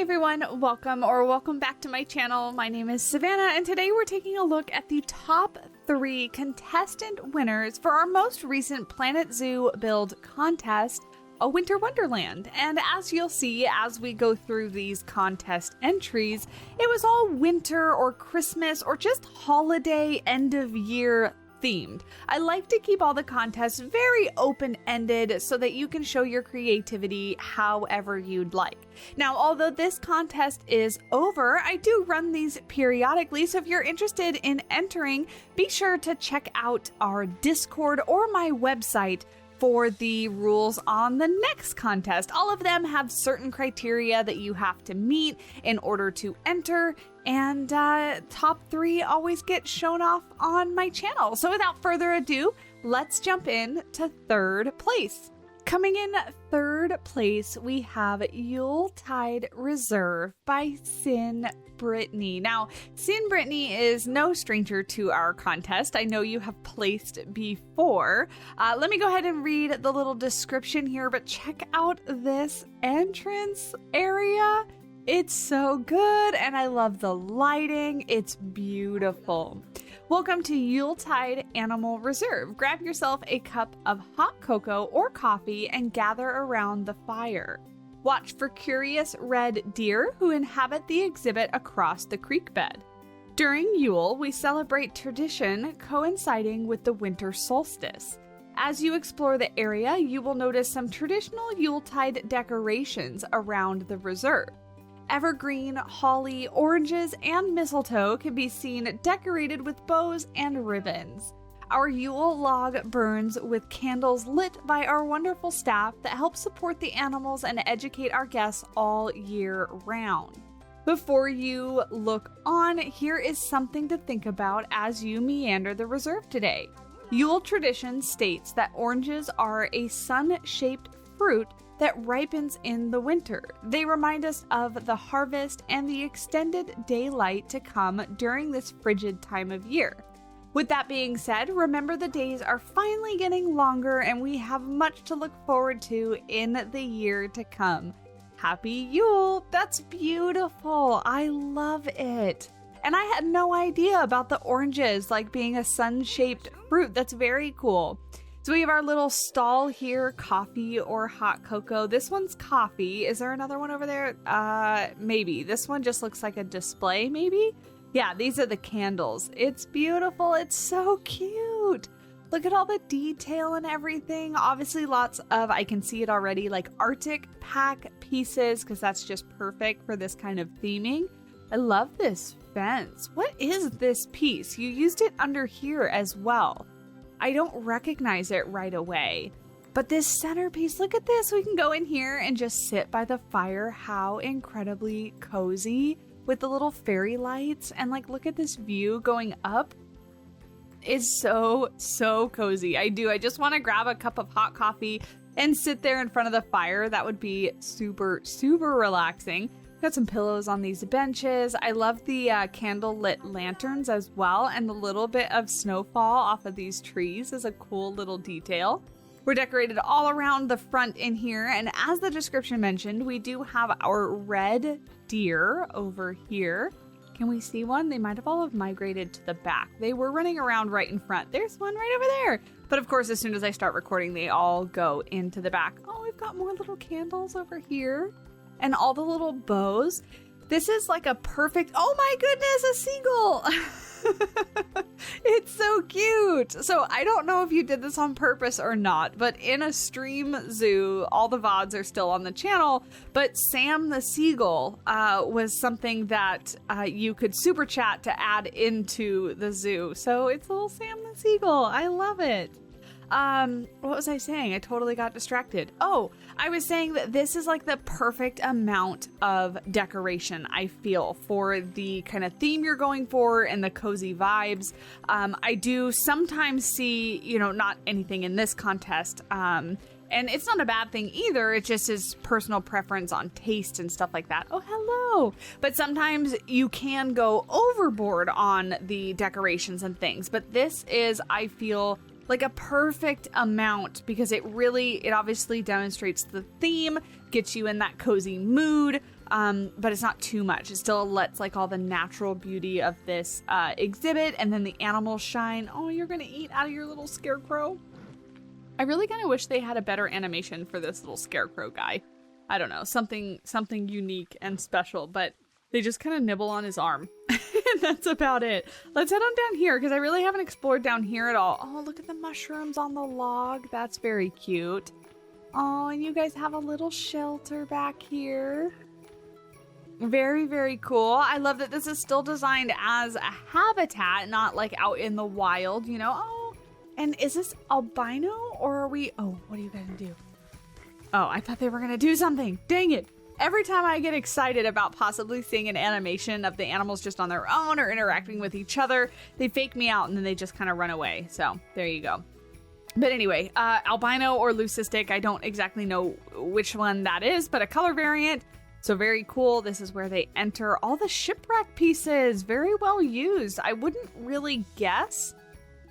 everyone, welcome back to my channel. My name is Savannah, and today we're taking a look at the top 3 contestant winners for our most recent Planet Zoo build contest, A Winter Wonderland. And as you'll see as we go through these contest entries, it was all winter or Christmas or just holiday end of year themed. I like to keep all the contests very open-ended so that you can show your creativity however you'd like. Now, although this contest is over, I do run these periodically, so if you're interested in entering, be sure to check out our Discord or my website for the rules on the next contest. All of them have certain criteria that you have to meet in order to enter, and top 3 always get shown off on my channel. So without further ado, let's jump in to 3rd place. Coming in 3rd place, we have Yuletide Reserve by Synbrittany. Now, Synbrittany is no stranger to our contest. I know you have placed before. Let me go ahead and read the little description here, but check out this entrance area. It's so good, and I love the lighting. It's beautiful. Welcome to Yuletide Animal Reserve. Grab yourself a cup of hot cocoa or coffee and gather around the fire. Watch for curious red deer who inhabit the exhibit across the creek bed. During Yule, we celebrate tradition coinciding with the winter solstice. As you explore the area, you will notice some traditional Yuletide decorations around the reserve. Evergreen, holly, oranges, and mistletoe can be seen decorated with bows and ribbons. Our Yule log burns with candles lit by our wonderful staff that help support the animals and educate our guests all year round. Before you look on, here is something to think about as you meander the reserve today. Yule tradition states that oranges are a sun-shaped fruit that ripens in the winter. They remind us of the harvest and the extended daylight to come during this frigid time of year. With that being said, remember the days are finally getting longer and we have much to look forward to in the year to come. Happy Yule! That's beautiful! I love it! And I had no idea about the oranges like being a sun-shaped fruit. That's very cool. So we have our little stall here, coffee or hot cocoa. This one's coffee. Is there another one over there? Maybe. This one just looks like a display, maybe? Yeah, these are the candles. It's beautiful. It's so cute. Look at all the detail and everything. Obviously lots of, I can see it already, like Arctic pack pieces, because that's just perfect for this kind of theming. I love this fence. What is this piece? You used it under here as well. I don't recognize it right away. But this centerpiece, look at this. We can go in here and just sit by the fire. How incredibly cozy with the little fairy lights. And like, look at this view going up. It's so cozy. I just want to grab a cup of hot coffee and sit there in front of the fire. That would be super relaxing. Got some pillows on these benches. I love the candle-lit lanterns as well, and the little bit of snowfall off of these trees is a cool little detail. We're decorated all around the front in here, and as the description mentioned, we do have our red deer over here. Can we see one? They might have all migrated to the back. They were running around right in front. There's one right over there. But of course, as soon as I start recording, they all go into the back. Oh, we've got more little candles over here. And all the little bows. This is like a perfect, oh my goodness, a seagull! It's so cute! So I don't know if you did this on purpose or not, but in a stream zoo, all the VODs are still on the channel, but Sam the Seagull was something that you could super chat to add into the zoo. So it's little Sam the Seagull. I love it. What was I saying? I totally got distracted. Oh, I was saying that this is like the perfect amount of decoration, I feel, for the kind of theme you're going for and the cozy vibes. I do sometimes see, not anything in this contest, and it's not a bad thing either. It just is personal preference on taste and stuff like that. Oh, hello. But sometimes you can go overboard on the decorations and things. But this is, I feel, like a perfect amount because it obviously demonstrates the theme, gets you in that cozy mood. but it's not too much. It still lets like all the natural beauty of this exhibit, and then the animals shine. Oh, you're gonna eat out of your little scarecrow. I really kind of wish they had a better animation for this little scarecrow guy. I don't know, something unique and special, but they just kind of nibble on his arm. And that's about it. Let's head on down here, because I really haven't explored down here at all. Oh, look at the mushrooms on the log. That's very cute. Oh, and you guys have a little shelter back here. Very, very cool. I love that this is still designed as a habitat, not like out in the wild, you know? Oh, and is this albino or are we... Oh, what are you gonna do? Oh, I thought they were gonna do something. Dang it. Every time I get excited about possibly seeing an animation of the animals just on their own or interacting with each other, they fake me out and then they just kind of run away. So there you go. But anyway, albino or leucistic, I don't exactly know which one that is, but a color variant. So very cool. This is where they enter all the shipwreck pieces. Very well used. I wouldn't really guess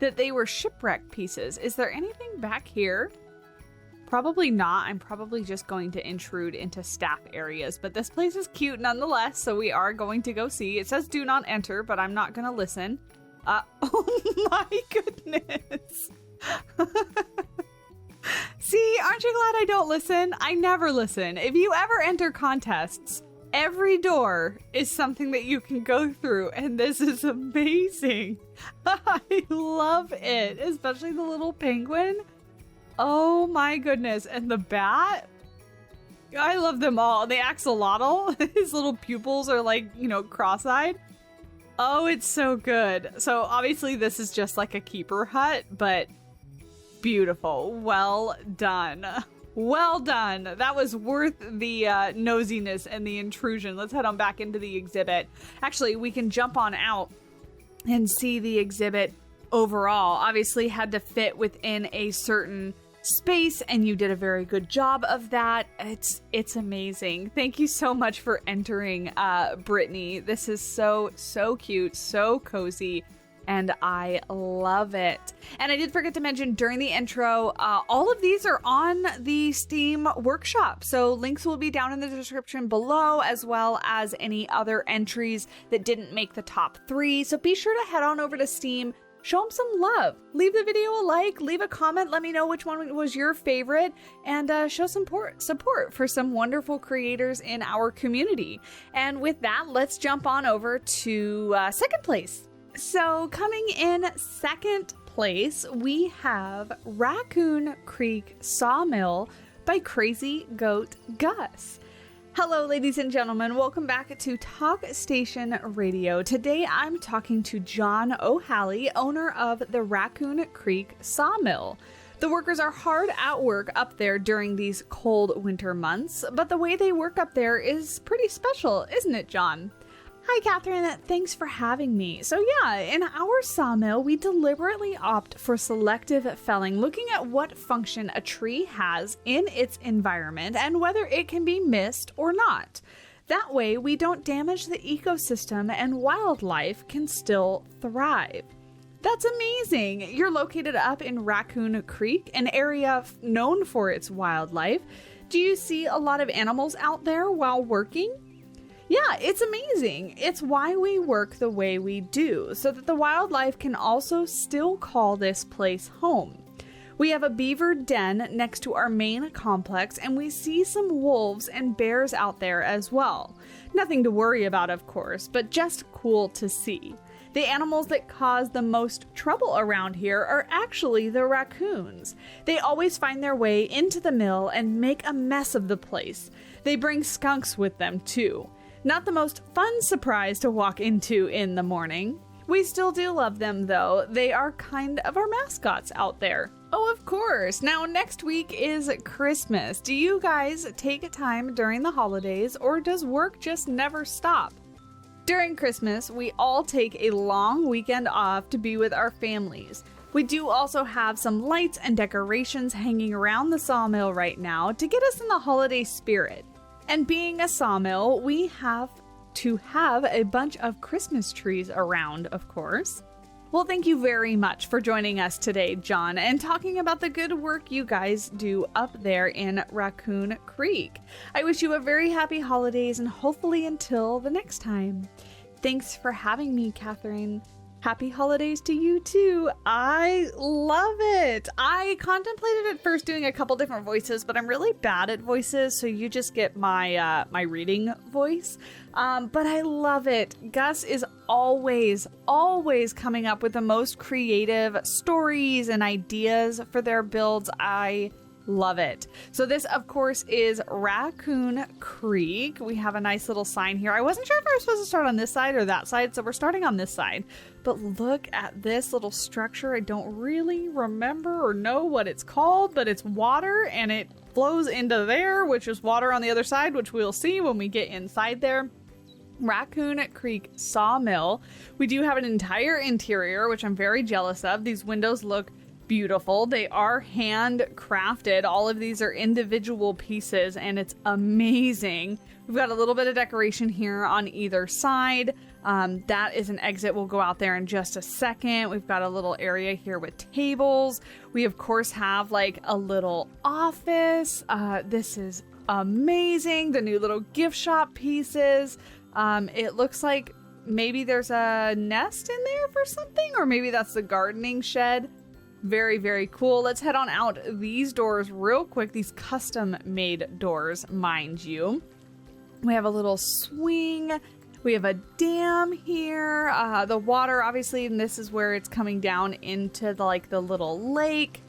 that they were shipwreck pieces. Is there anything back here? Probably not. I'm probably just going to intrude into staff areas, but this place is cute nonetheless, so we are going to go see. It says do not enter, but I'm not going to listen. Oh my goodness. See, aren't you glad I don't listen? I never listen. If you ever enter contests, every door is something that you can go through, and this is amazing. I love it, especially the little penguin. Oh my goodness. And the bat. I love them all. The axolotl, his little pupils are like, you know, cross-eyed. Oh, it's so good. So obviously this is just like a keeper hut, but beautiful. Well done. Well done. That was worth the nosiness and the intrusion. Let's head on back into the exhibit. Actually, we can jump on out and see the exhibit overall. Obviously had to fit within a certain space, and you did a very good job of that. It's amazing. Thank you so much for entering, Brittany. This is so cute, so cozy, and I love it. And I did forget to mention during the intro, all of these are on the Steam workshop, so links will be down in the description below, as well as any other entries that didn't make the top 3. So be sure to head on over to Steam. Show them some love. Leave the video a like, leave a comment, let me know which one was your favorite, and show some support for some wonderful creators in our community. And with that, let's jump on over to second place. So coming in second place, we have Raccoon Creek Sawmill by CrazyGoatGuuus. Hello, ladies and gentlemen. Welcome back to Talk Station Radio. Today, I'm talking to John O'Halley, owner of the Raccoon Creek Sawmill. The workers are hard at work up there during these cold winter months, but the way they work up there is pretty special, isn't it, John? Hi, Catherine. Thanks for having me. So yeah, in our sawmill, we deliberately opt for selective felling, looking at what function a tree has in its environment and whether it can be missed or not. That way, we don't damage the ecosystem and wildlife can still thrive. That's amazing. You're located up in Raccoon Creek, an area known for its wildlife. Do you see a lot of animals out there while working? Yeah, it's amazing. It's why we work the way we do, so that the wildlife can also still call this place home. We have a beaver den next to our main complex, and we see some wolves and bears out there as well. Nothing to worry about, of course, but just cool to see. The animals that cause the most trouble around here are actually the raccoons. They always find their way into the mill and make a mess of the place. They bring skunks with them, too. Not the most fun surprise to walk into in the morning. We still do love them, though. They are kind of our mascots out there. Oh, of course. Now, next week is Christmas. Do you guys take time during the holidays, or does work just never stop? During Christmas, we all take a long weekend off to be with our families. We do also have some lights and decorations hanging around the sawmill right now to get us in the holiday spirit. And being a sawmill, we have to have a bunch of Christmas trees around, of course. Well, thank you very much for joining us today, John, and talking about the good work you guys do up there in Raccoon Creek. I wish you a very happy holidays and hopefully until the next time. Thanks for having me, Catherine. Happy holidays to you too. I love it. I contemplated at first doing a couple different voices, but I'm really bad at voices, so you just get my my reading voice. But I love it. Gus is always coming up with the most creative stories and ideas for their builds. I love it. So this, of course, is Raccoon Creek. We have a nice little sign here. I wasn't sure if I was supposed to start on this side or that side, so we're starting on this side. But look at this little structure. I don't really remember or know what it's called, but it's water and it flows into there, which is water on the other side, which we'll see when we get inside there. Raccoon Creek Sawmill. We do have an entire interior, which I'm very jealous of. These windows look beautiful. They are handcrafted. All of these are individual pieces and it's amazing. We've got a little bit of decoration here on either side. That is an exit. We'll go out there in just a second. We've got a little area here with tables. We of course have like a little office. This is amazing. The new little gift shop pieces. It looks like maybe there's a nest in there for something, or maybe that's the gardening shed. Very, very cool. Let's head on out these doors real quick. These custom made doors, mind you. We have a little swing. We have a dam here. The water, obviously, and this is where it's coming down into the little lake.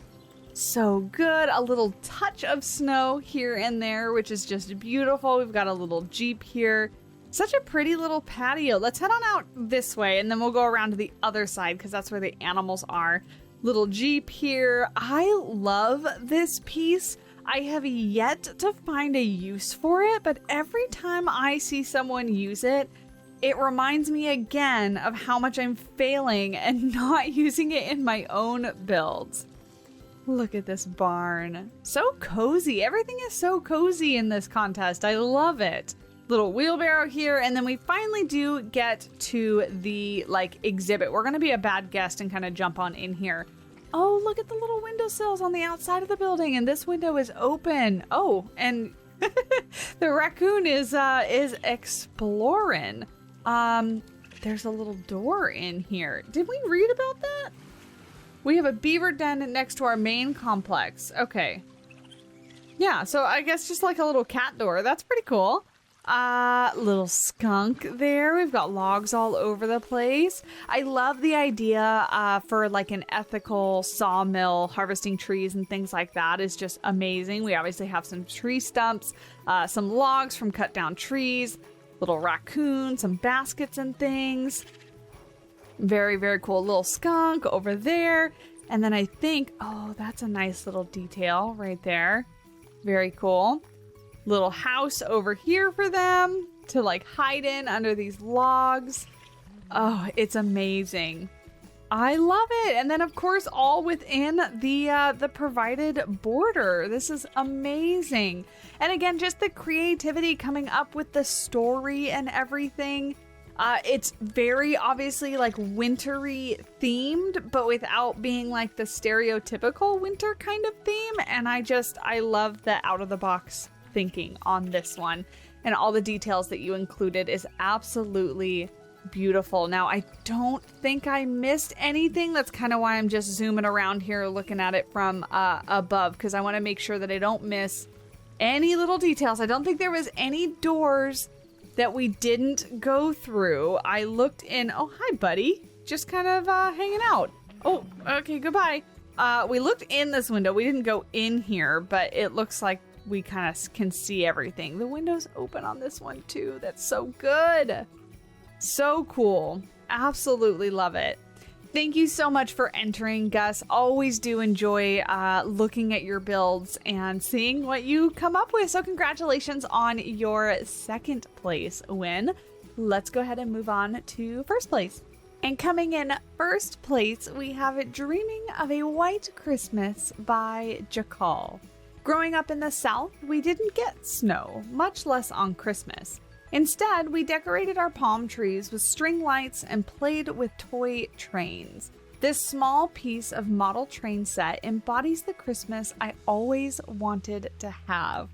So good. A little touch of snow here and there, which is just beautiful. We've got a little Jeep here. Such a pretty little patio. Let's head on out this way and then we'll go around to the other side because that's where the animals are. Little Jeep here. I love this piece. I have yet to find a use for it, but every time I see someone use it, it reminds me again of how much I'm failing and not using it in my own builds. Look at this barn. So cozy. Everything is so cozy in this contest. I love it. Little wheelbarrow here, and then we finally do get to the exhibit. We're gonna be a bad guest and kind of jump on in here. Oh, look at the little windowsills on the outside of the building, and this window is open. Oh, and the raccoon is exploring. There's a little door in here. Did we read about that? We have a beaver den next to our main complex. Okay. Yeah, so I guess just like a little cat door. That's pretty cool. Little skunk there. We've got logs all over the place. I love the idea for like an ethical sawmill, harvesting trees and things like that is just amazing. We obviously have some tree stumps, some logs from cut down trees, little raccoon, some baskets and things. Very, very cool. Little skunk over there. And then I think, oh, that's a nice little detail right there. Very cool. Little house over here for them to like hide in under these logs. Oh, it's amazing. I love it. And then of course all within the provided border. This is amazing. And again, just the creativity coming up with the story and everything. It's very obviously like wintry themed, but without being like the stereotypical winter kind of theme. And I love the out of the box thinking on this one, and all the details that you included is absolutely beautiful. Now, I don't think I missed anything. That's kind of why I'm just zooming around here looking at it from above, because I want to make sure that I don't miss any little details. I don't think there was any doors that we didn't go through. I looked in. Oh, hi, buddy. Just kind of hanging out. Oh, okay, goodbye. We looked in this window. We didn't go in here, but it looks like we kind of can see everything. The window's open on this one too. That's so good. So cool. Absolutely love it. Thank you so much for entering, Gus. Always do enjoy looking at your builds and seeing what you come up with. So congratulations on your second place win. Let's go ahead and move on to first place. And coming in first place, we have Dreaming of a White Christmas by Jakkal. Growing up in the South, we didn't get snow, much less on Christmas. Instead, we decorated our palm trees with string lights and played with toy trains. This small piece of model train set embodies the Christmas I always wanted to have.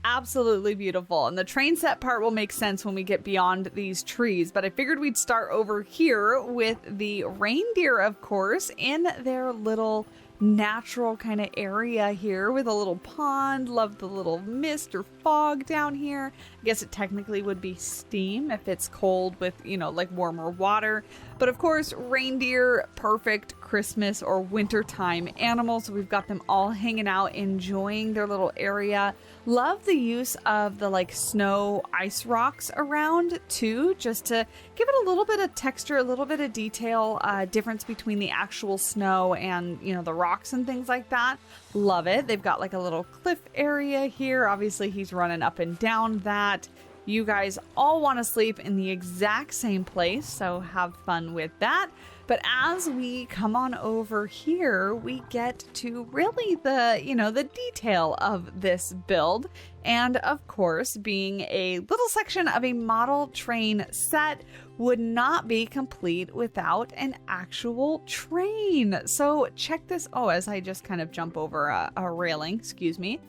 Absolutely beautiful. And the train set part will make sense when we get beyond these trees, but I figured we'd start over here with the reindeer, of course, in their little natural kind of area here with a little pond. Love the little mist or fog down here. I guess it technically would be steam if it's cold with, you know, like warmer water. But of course, reindeer, perfect Christmas or wintertime animals. So we've got them all hanging out, enjoying their little area. Love the use of the like snow ice rocks around too, just to give it a little bit of texture, a little bit of detail, difference between the actual snow and, you know, the rocks and things like that. Love it. They've got like a little cliff area here. Obviously he's running up and down that. You guys all want to sleep in the exact same place, so have fun with that. But as we come on over here, we get to really the detail of this build. And of course, being a little section of a model train set would not be complete without an actual train. So check this. Oh, as I just kind of jump over a railing, excuse me.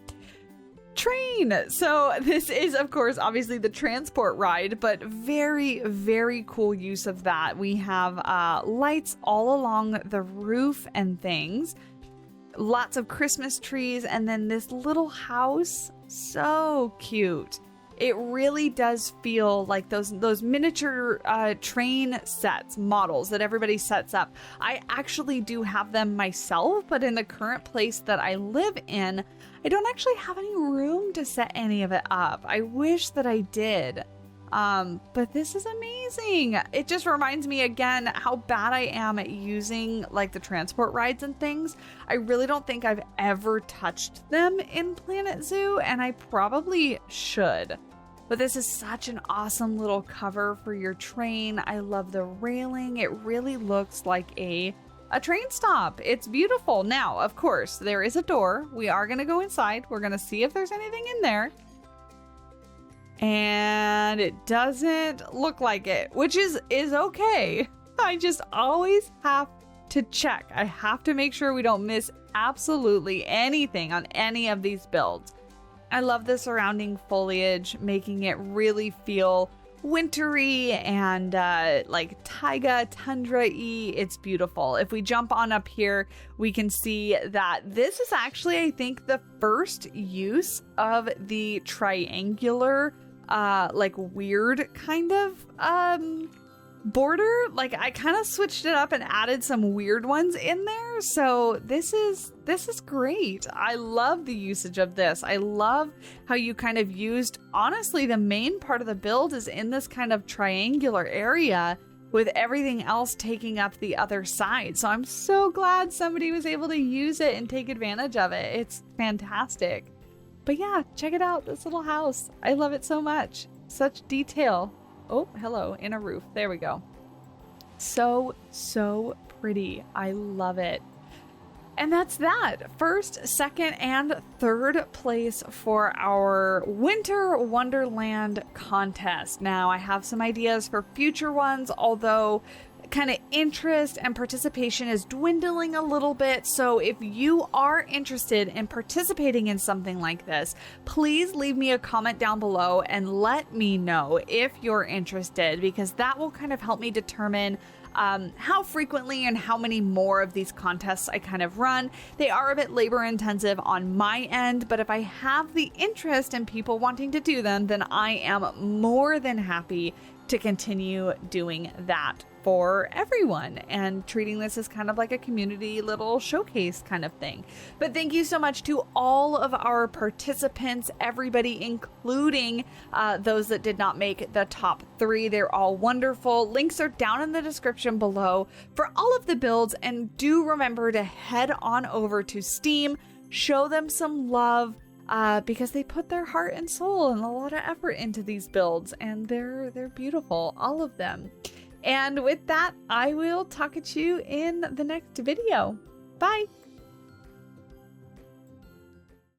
Train. So this is, of course, obviously the transport ride, but very, very cool use of that. We have lights all along the roof and things, lots of Christmas trees, and then this little house. So cute. It really does feel like those miniature train sets, models that everybody sets up. I actually do have them myself, but in the current place that I live in, I don't actually have any room to set any of it up. I wish that I did. But this is amazing. It just reminds me again how bad I am at using like the transport rides and things. I really don't think I've ever touched them in Planet Zoo, and I probably should. But this is such an awesome little cover for your train. I love the railing. It really looks like a train stop. It's beautiful. Now, of course, there is a door. We are going to go inside. We're going to see if there's anything in there. And it doesn't look like it, which is okay. I just always have to check. I have to make sure we don't miss absolutely anything on any of these builds. I love the surrounding foliage, making it really feel wintry and like taiga, tundra-y. It's beautiful. If we jump on up here, we can see that this is actually, I think, the first use of the triangular, like weird kind of border. Like I kind of switched it up and added some weird ones in there. So this is great. I love the usage of this. I love how you kind of used, honestly, the main part of the build is in this kind of triangular area with everything else taking up the other side. So I'm so glad somebody was able to use it and take advantage of it. It's fantastic. But yeah, check it out, this little house. I love it so much. Such detail. Oh, hello, in a roof. There we go. So pretty. I love it. And that's that. First, second, and third place for our Winter Wonderland contest. Now, I have some ideas for future ones, although kind of interest and participation is dwindling a little bit. So if you are interested in participating in something like this, please leave me a comment down below and let me know if you're interested, because that will kind of help me determine how frequently and how many more of these contests I kind of run. They are a bit labor intensive on my end, but if I have the interest in people wanting to do them, then I am more than happy to continue doing that for everyone and treating this as kind of like a community little showcase kind of thing. But thank you so much to all of our participants, everybody, including those that did not make the top 3. They're all wonderful. Links are down in the description below for all of the builds, and do remember to head on over to Steam, show them some love, because they put their heart and soul and a lot of effort into these builds, and they're beautiful, all of them. And with that, I will talk at you in the next video. Bye!